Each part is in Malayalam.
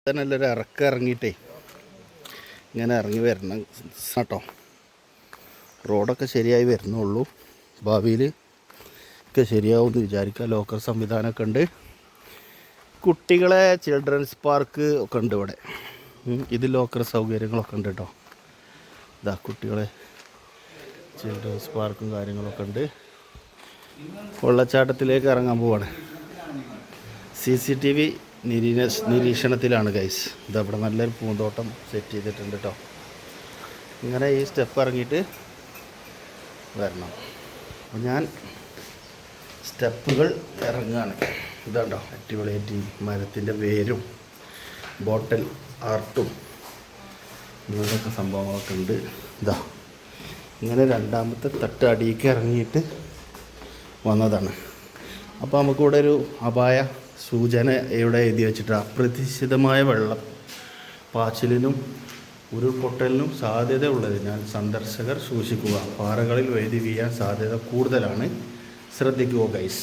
നല്ലൊരു ഇറങ്ങിയിട്ടേ ഇങ്ങനെ ഇറങ്ങി വരണം കേട്ടോ. റോഡൊക്കെ ശരിയായി വരുന്നുള്ളൂ. ഭാവിയിൽ ഒക്കെ ശരിയാവുമെന്ന് വിചാരിക്കുക. ലോക്കർ സംവിധാനമൊക്കെ ഉണ്ട്. കുട്ടികളെ ചിൽഡ്രൻസ് പാർക്ക് ഒക്കെ ഉണ്ട് ഇവിടെ. ഇത് ലോക്കർ സൗകര്യങ്ങളൊക്കെ ഉണ്ട് കേട്ടോ. ഇതാ കുട്ടികളെ ചിൽഡ്രൻസ് പാർക്കും കാര്യങ്ങളൊക്കെ ഉണ്ട്. വെള്ളച്ചാട്ടത്തിലേക്ക് ഇറങ്ങാൻ പോവാണ്. CCTV നിരീക്ഷണത്തിലാണ് ഗൈസ്. ഇതവിടെ നല്ലൊരു പൂന്തോട്ടം സെറ്റ് ചെയ്തിട്ടുണ്ട് കേട്ടോ. ഇങ്ങനെ ഈ സ്റ്റെപ്പ് ഇറങ്ങിയിട്ട് വരണം. അപ്പോൾ ഞാൻ സ്റ്റെപ്പുകൾ ഇറങ്ങുകയാണ്. ഇതുണ്ടോ അടിപൊളിയായിട്ട് മരത്തിൻ്റെ വേരും ബോട്ടൽ ആർട്ടും ഇങ്ങനെയൊക്കെ സംഭവങ്ങളൊക്കെ ഉണ്ട്. ഇതാ ഇങ്ങനെ രണ്ടാമത്തെ തട്ട് അടിയിലേക്ക് ഇറങ്ങിയിട്ട് വന്നതാണ്. അപ്പോൾ നമുക്കിവിടെ ഒരു അപായ സൂചന ഇവിടെ എഴുതി വെച്ചിട്ട് അപ്രതീക്ഷിതമായ വെള്ളം പാച്ചിലിനും ഉരുൾപൊട്ടലിനും സാധ്യതയുള്ളതിനാൽ സന്ദർശകർ സൂക്ഷിക്കുക. പാറകളിൽ വഴുതി വീഴാൻ സാധ്യത കൂടുതലാണ്, ശ്രദ്ധിക്കുക ഗൈസ്.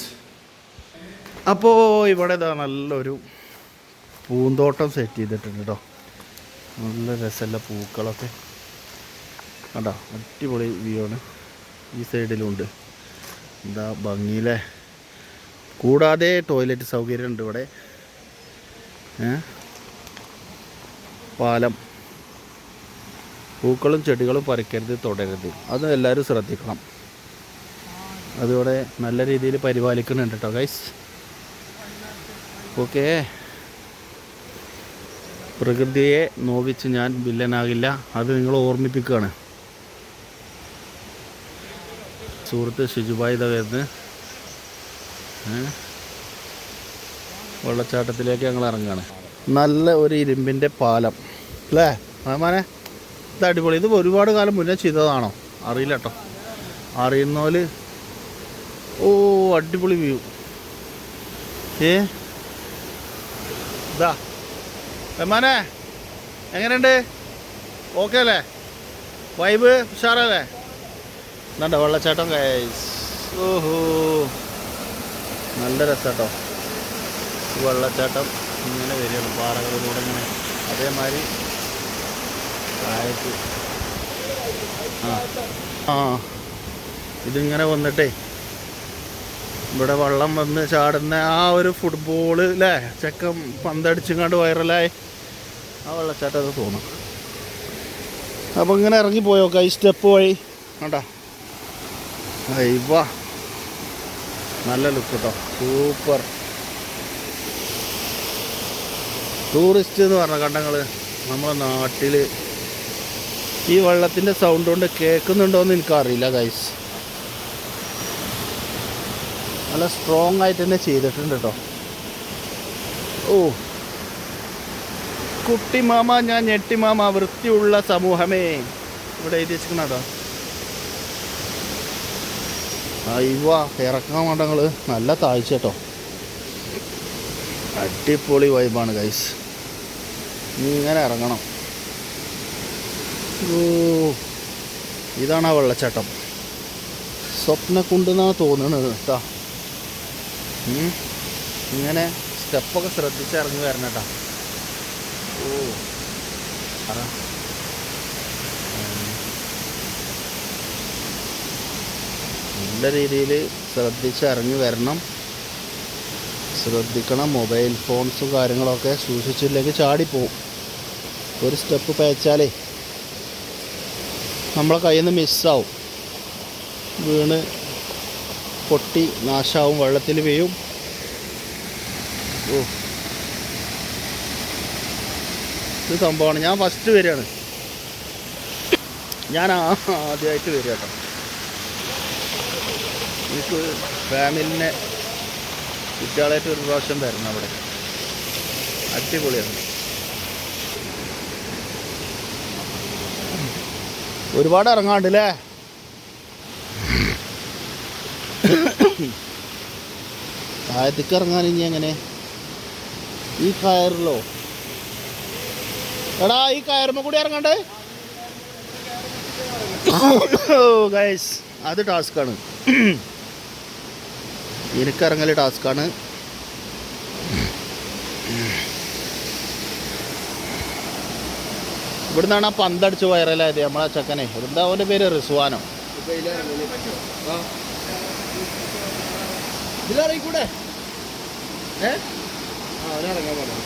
അപ്പോൾ ഇവിടെ ഇതാ നല്ലൊരു പൂന്തോട്ടം സെറ്റ് ചെയ്തിട്ടുണ്ട് കേട്ടോ. നല്ല രസമുള്ള പൂക്കളൊക്കെ കണ്ടോ, അടിപൊളി വ്യൂ ആണ്. ഈ സൈഡിലുണ്ട്. എന്താ ഭംഗിയിലെ. കൂടാതെ ടോയ്ലറ്റ് സൗകര്യം ഉണ്ട് ഇവിടെ. പാലം. പൂക്കളും ചെടികളും പറിക്കരുത്, തൊടരുത്. അത് എല്ലാവരും ശ്രദ്ധിക്കണം. അതിവിടെ നല്ല രീതിയിൽ പരിപാലിക്കുന്നുണ്ട് കേട്ടോ ഗൈസ്. ഓക്കെ. പ്രകൃതിയെ നോവിച്ച് ഞാൻ വില്ലനാകില്ല, അത് നിങ്ങൾ ഓർമ്മിപ്പിക്കുകയാണ്. സുഹൃത്ത് ഷിജുബായ് ഇതാ വരുന്നത്. വെള്ളച്ചാട്ടത്തിലേക്ക് ഞങ്ങൾ ഇറങ്ങുകയാണ്. നല്ല ഒരു ഇരുമ്പിൻ്റെ പാലം അല്ലേ റഹ്മാനെ? ഇത് അടിപൊളി. ഇത് ഒരുപാട് കാലം മുന്നേ ചെയ്തതാണോ അറിയില്ല കേട്ടോ. അറിയുന്നോല് ഓ അടിപൊളി വ്യൂ. ഇതാ റഹ്മാനെ എങ്ങനെയുണ്ട്? ഓക്കെ അല്ലേ? വൈബ് ഉഷാറല്ലേ? എന്താ വെള്ളച്ചാട്ടം ഗൈസ്. ഓഹോ നല്ല രസം കേട്ടോ. വെള്ളച്ചാട്ടം ഇങ്ങനെ വരികയാണ് പാറകളിലൂടെ ഇങ്ങനെ. അതേമാതിരി ആയിട്ട് ഇതിങ്ങനെ വന്നിട്ടേ ഇവിടെ വെള്ളം വന്ന് ചാടുന്ന ആ ഒരു ഫുട്ബോൾ അല്ലേ, ചെക്കൻ പന്തടിച്ചിങ്ങാണ്ട് വൈറലായി ആ വെള്ളച്ചാട്ടം അത് തോന്നും. അപ്പോൾ ഇങ്ങനെ ഇറങ്ങിപ്പോയോ കൈ സ്റ്റെപ്പ് വഴി കണ്ടോ. അയ്യവാ നല്ല ലുക്ക് കേട്ടോ, സൂപ്പർ. ടൂറിസ്റ്റ് എന്ന് പറഞ്ഞ കണ്ടങ്ങൾ നമ്മുടെ നാട്ടിൽ ഈ വെള്ളത്തിൻ്റെ സൗണ്ട് കൊണ്ട് കേൾക്കുന്നുണ്ടോയെന്ന് എനിക്കറിയില്ല ഗൈസ്. നല്ല സ്ട്രോങ് ആയിട്ട് തന്നെ ചെയ്തിട്ടുണ്ട് കേട്ടോ. ഓ കുട്ടിമാമ ഞാൻ ഞെട്ടിമാമ, വൃത്തിയുള്ള സമൂഹമേ ഇവിടെ എഴുതി വെച്ചിരിക്കണം കേട്ടോ. അയ്യവ ഇറക്കാൻ വേണ്ടങ്ങൾ നല്ല താഴ്ച കേട്ടോ. അടിപൊളി വൈബാണ് ഗൈസ്. ഇങ്ങനെ ഇറങ്ങണം. ഓ ഇതാണ് ആ വെള്ളച്ചാട്ടം. സ്വപ്നക്കുണ്ടെന്നാണ് തോന്നുന്നത് കേട്ടോ. ഇങ്ങനെ സ്റ്റെപ്പൊക്കെ ശ്രദ്ധിച്ച് ഇറങ്ങി വരണം കേട്ടോ. ഓ നല്ല രീതിയിൽ ശ്രദ്ധിച്ച് ഇറങ്ങി വരണം. ശ്രദ്ധിക്കണം. മൊബൈൽ ഫോൺസും കാര്യങ്ങളൊക്കെ സൂക്ഷിച്ചില്ലെങ്കിൽ ചാടിപ്പോവും. ഒരു സ്റ്റെപ്പ് പേച്ചാലേ നമ്മളെ കയ്യിൽ നിന്ന് മിസ്സാവും, വീണ് പൊട്ടി നാശാവും, വെള്ളത്തിൽ വീഴും. ഓ ഇത് സംഭവമാണ്. ഞാൻ ഫസ്റ്റ് വരികയാണ്. ഞാൻ ആദ്യമായിട്ട് വരിക കേട്ടോ. എനിക്ക് ഫാമിലിനെ കുട്ടികളായിട്ട് ഒരു പ്രാവശ്യം വരണം അവിടെ. അടിപൊളിയാണ്. ഒരുപാട് ഇറങ്ങാണ്ട് അല്ലേ? താഴത്തേക്ക് ഇറങ്ങാൻ ഇനി എങ്ങനെ? ഈ കയറിലോ? എടാ ഈ കയറുമ്പോൾ കൂടി ഇറങ്ങണ്ടേ? ഗൈസ് അത് ടാസ്ക്കാണ്. എനിക്കിറങ്ങൽ ടാസ്ക്കാണ്. ഇവിടുന്നാണ് ആ പന്തടിച്ച് വൈറലായത് നമ്മളെ ചെക്കനെ. എന്താ അവൻ്റെ പേര്? റിസ്വാനോ. ഇതിലിറങ്ങിക്കൂടെ? അവനിറങ്ങാൻ പറഞ്ഞു.